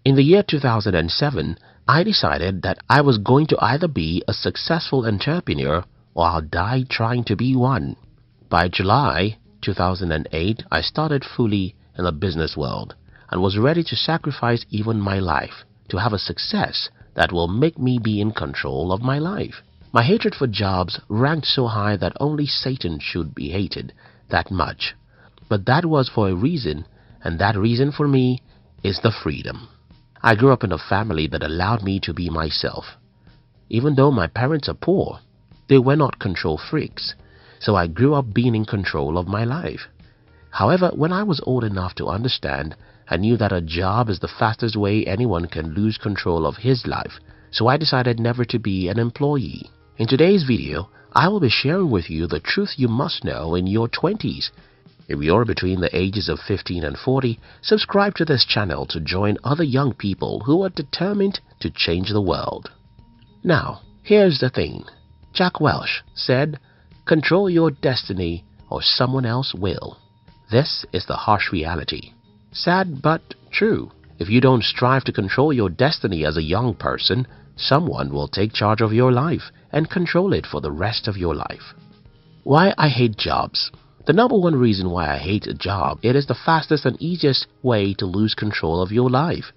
In the year 2007, I decided that I was going to either be a successful entrepreneur or I'll die trying to be one. By July 2008, I started fully in the business world and was ready to sacrifice even my life to have a success that will make me be in control of my life. My hatred for jobs ranked so high that only Satan should be hated that much. But that was for a reason, and that reason for me is the freedom. I grew up in a family that allowed me to be myself. Even though my parents are poor, they were not control freaks, so I grew up being in control of my life. However, when I was old enough to understand, I knew that a job is the fastest way anyone can lose control of his life, so I decided never to be an employee. In today's video, I will be sharing with you the truth you must know in your 20s. If you're between the ages of 15 and 40, subscribe to this channel to join other young people who are determined to change the world. Now, here's the thing. Jack Welch said, "Control your destiny or someone else will." This is the harsh reality. Sad but true. If you don't strive to control your destiny as a young person, someone will take charge of your life and control it for the rest of your life. Why I hate jobs. The number one reason why I hate a job, it is the fastest and easiest way to lose control of your life.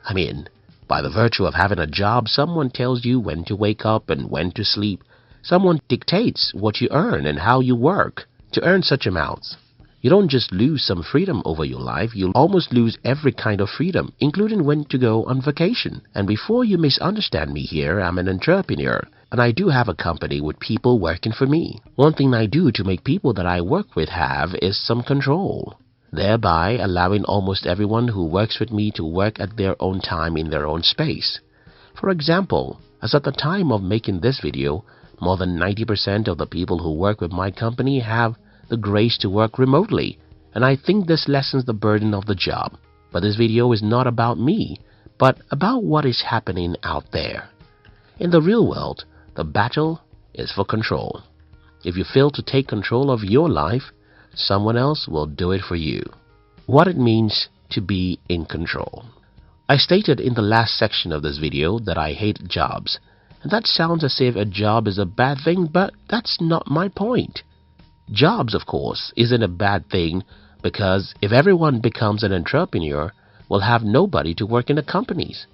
I mean, by the virtue of having a job, someone tells you when to wake up and when to sleep. Someone dictates what you earn and how you work to earn such amounts. You don't just lose some freedom over your life, you'll almost lose every kind of freedom, including when to go on vacation. And before you misunderstand me here, I'm an entrepreneur, and I do have a company with people working for me. One thing I do to make people that I work with have is some control, thereby allowing almost everyone who works with me to work at their own time in their own space. For example, as at the time of making this video, more than 90% of the people who work with my company have the grace to work remotely, and I think this lessens the burden of the job. But this video is not about me, but about what is happening out there. In the real world, the battle is for control. If you fail to take control of your life, someone else will do it for you. What it means to be in control. I stated in the last section of this video that I hate jobs, and that sounds as if a job is a bad thing, but that's not my point. Jobs, of course, isn't a bad thing because if everyone becomes an entrepreneur, we'll have nobody to work in the companies.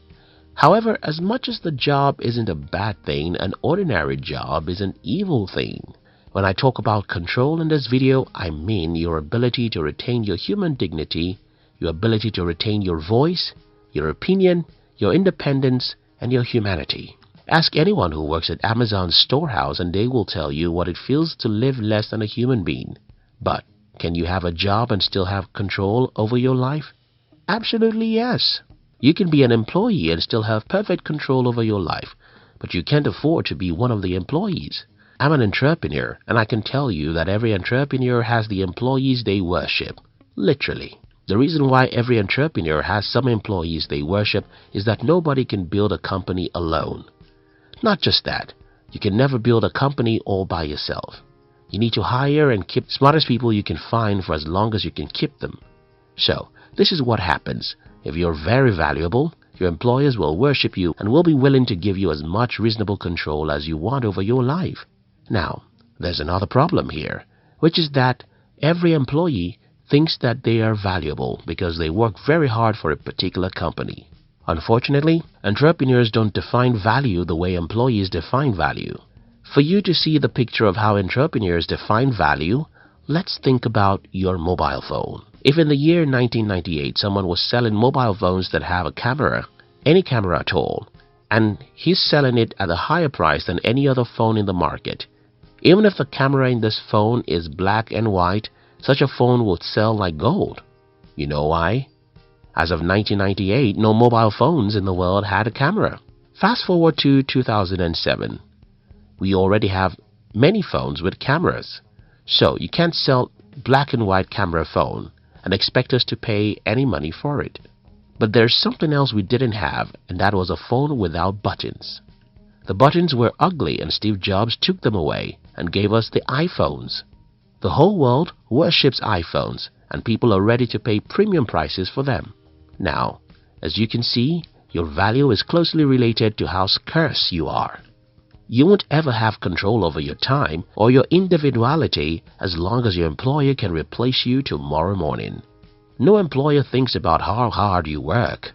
However, as much as the job isn't a bad thing, an ordinary job is an evil thing. When I talk about control in this video, I mean your ability to retain your human dignity, your ability to retain your voice, your opinion, your independence, and your humanity. Ask anyone who works at Amazon's storehouse and they will tell you what it feels to live less than a human being. But can you have a job and still have control over your life? Absolutely yes. You can be an employee and still have perfect control over your life, but you can't afford to be one of the employees. I'm an entrepreneur, and I can tell you that every entrepreneur has the employees they worship. Literally. The reason why every entrepreneur has some employees they worship is that nobody can build a company alone. Not just that, you can never build a company all by yourself. You need to hire and keep the smartest people you can find for as long as you can keep them. So, this is what happens. If you're very valuable, your employers will worship you and will be willing to give you as much reasonable control as you want over your life. Now, there's another problem here, which is that every employee thinks that they are valuable because they work very hard for a particular company. Unfortunately, entrepreneurs don't define value the way employees define value. For you to see the picture of how entrepreneurs define value, let's think about your mobile phone. If in the year 1998 someone was selling mobile phones that have a camera, any camera at all, and he's selling it at a higher price than any other phone in the market, even if the camera in this phone is black and white, such a phone would sell like gold. You know why? As of 1998, no mobile phones in the world had a camera. Fast forward to 2007. We already have many phones with cameras. So you can't sell black and white camera phone and expect us to pay any money for it. But there's something else we didn't have, and that was a phone without buttons. The buttons were ugly and Steve Jobs took them away and gave us the iPhones. The whole world worships iPhones and people are ready to pay premium prices for them. Now, As you can see, your value is closely related to how scarce you are. You won't ever have control over your time or your individuality as long as your employer can replace you tomorrow morning. No employer thinks about how hard you work.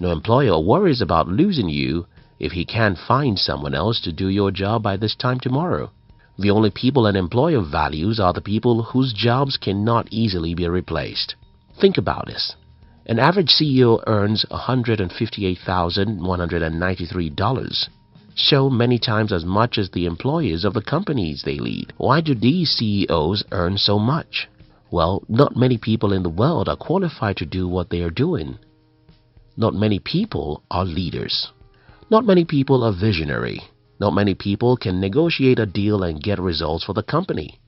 No employer worries about losing you if he can't find someone else to do your job by this time tomorrow. The only people an employer values are the people whose jobs cannot easily be replaced. Think about this. An average CEO earns $158,193, so many times as much as the employees of the companies they lead. Why do these CEOs earn so much? Well, not many people in the world are qualified to do what they are doing. Not many people are leaders. Not many people are visionary. Not many people can negotiate a deal and get results for the company.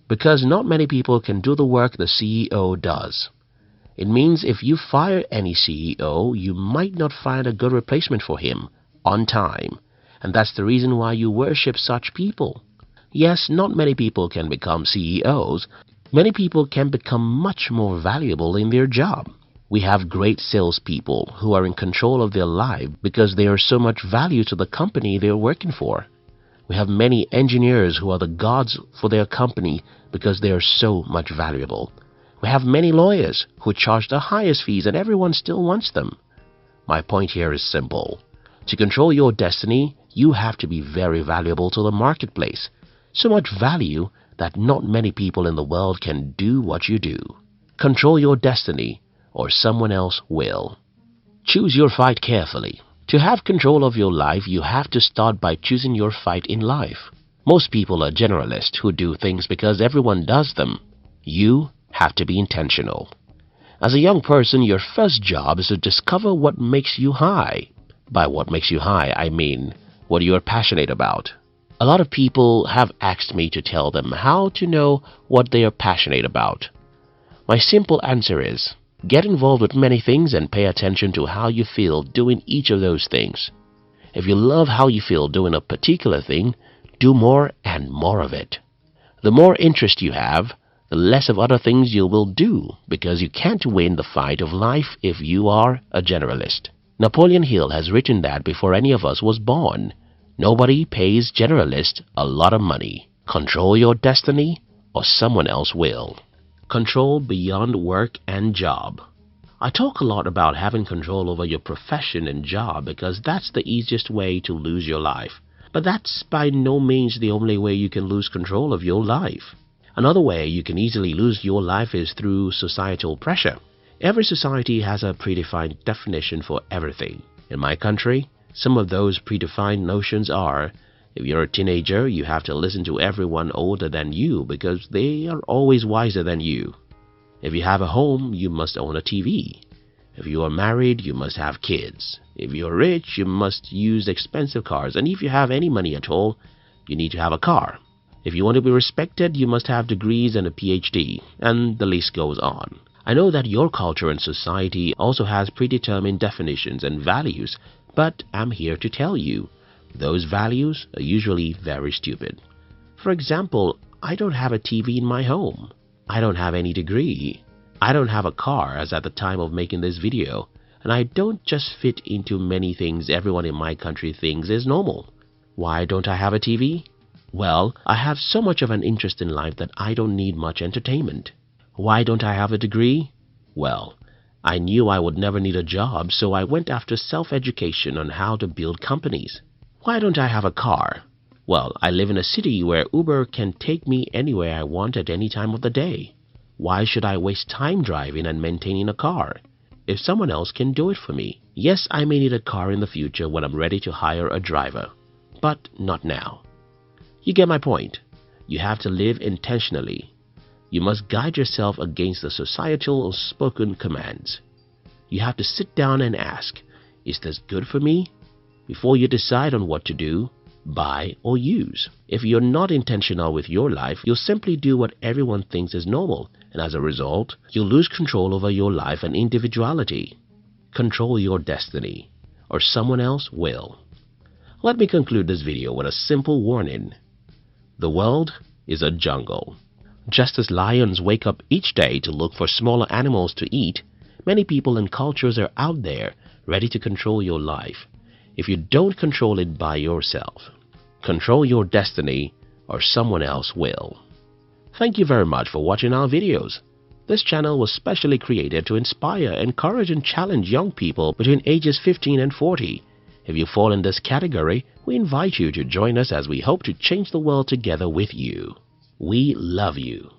Because not many people can do the work the CEO does. It means if you fire any CEO, you might not find a good replacement for him on time. And that's the reason why you worship such people. Yes, not many people can become CEOs. Many people can become much more valuable in their job. We have great salespeople who are in control of their life because they are so much value to the company they are working for. We have many engineers who are the gods for their company because they are so much valuable. We have many lawyers who charge the highest fees and everyone still wants them. My point here is simple. To control your destiny, you have to be very valuable to the marketplace. So much value that not many people in the world can do what you do. Control your destiny, or someone else will. Choose your fight carefully. To have control of your life, you have to start by choosing your fight in life. Most people are generalists who do things because everyone does them. You have to be intentional. As a young person, your first job is to discover what makes you high. By what makes you high, I mean what you are passionate about. A lot of people have asked me to tell them how to know what they are passionate about. My simple answer is, get involved with many things and pay attention to how you feel doing each of those things. If you love how you feel doing a particular thing, do more and more of it. The more interest you have, the less of other things you will do because you can't win the fight of life if you are a generalist. Napoleon Hill has written that before any of us was born. Nobody pays generalists a lot of money. Control your destiny or someone else will. Control beyond work and job. I talk a lot about having control over your profession and job because that's the easiest way to lose your life. But that's by no means the only way you can lose control of your life. Another way you can easily lose your life is through societal pressure. Every society has a predefined definition for everything. In my country, some of those predefined notions are: if you're a teenager, you have to listen to everyone older than you because they are always wiser than you. If you have a home, you must own a TV. If you are married, you must have kids. If you're rich, you must use expensive cars. And if you have any money at all, you need to have a car. If you want to be respected, you must have degrees and a PhD. And the list goes on. I know that your culture and society also has predetermined definitions and values, but I'm here to tell you, those values are usually very stupid. For example, I don't have a TV in my home. I don't have any degree. I don't have a car as at the time of making this video. And I don't just fit into many things everyone in my country thinks is normal. Why don't I have a TV? Well, I have so much of an interest in life that I don't need much entertainment. Why don't I have a degree? Well, I knew I would never need a job, so I went after self-education on how to build companies. Why don't I have a car? Well, I live in a city where Uber can take me anywhere I want at any time of the day. Why should I waste time driving and maintaining a car if someone else can do it for me? Yes, I may need a car in the future when I'm ready to hire a driver, but not now. You get my point. You have to live intentionally. You must guide yourself against the societal or spoken commands. You have to sit down and ask, is this good for me? Before you decide on what to do, buy or use. If you're not intentional with your life, you'll simply do what everyone thinks is normal, and as a result, you'll lose control over your life and individuality. Control your destiny, or someone else will. Let me conclude this video with a simple warning. The world is a jungle. Just as lions wake up each day to look for smaller animals to eat, Many people and cultures are out there ready to control your life. If you don't control it by yourself, control your destiny or someone else will. Thank you very much for watching our videos. This channel was specially created to inspire, encourage and challenge young people between ages 15 and 40. If you fall in this category, we invite you to join us as we hope to change the world together with you. We love you.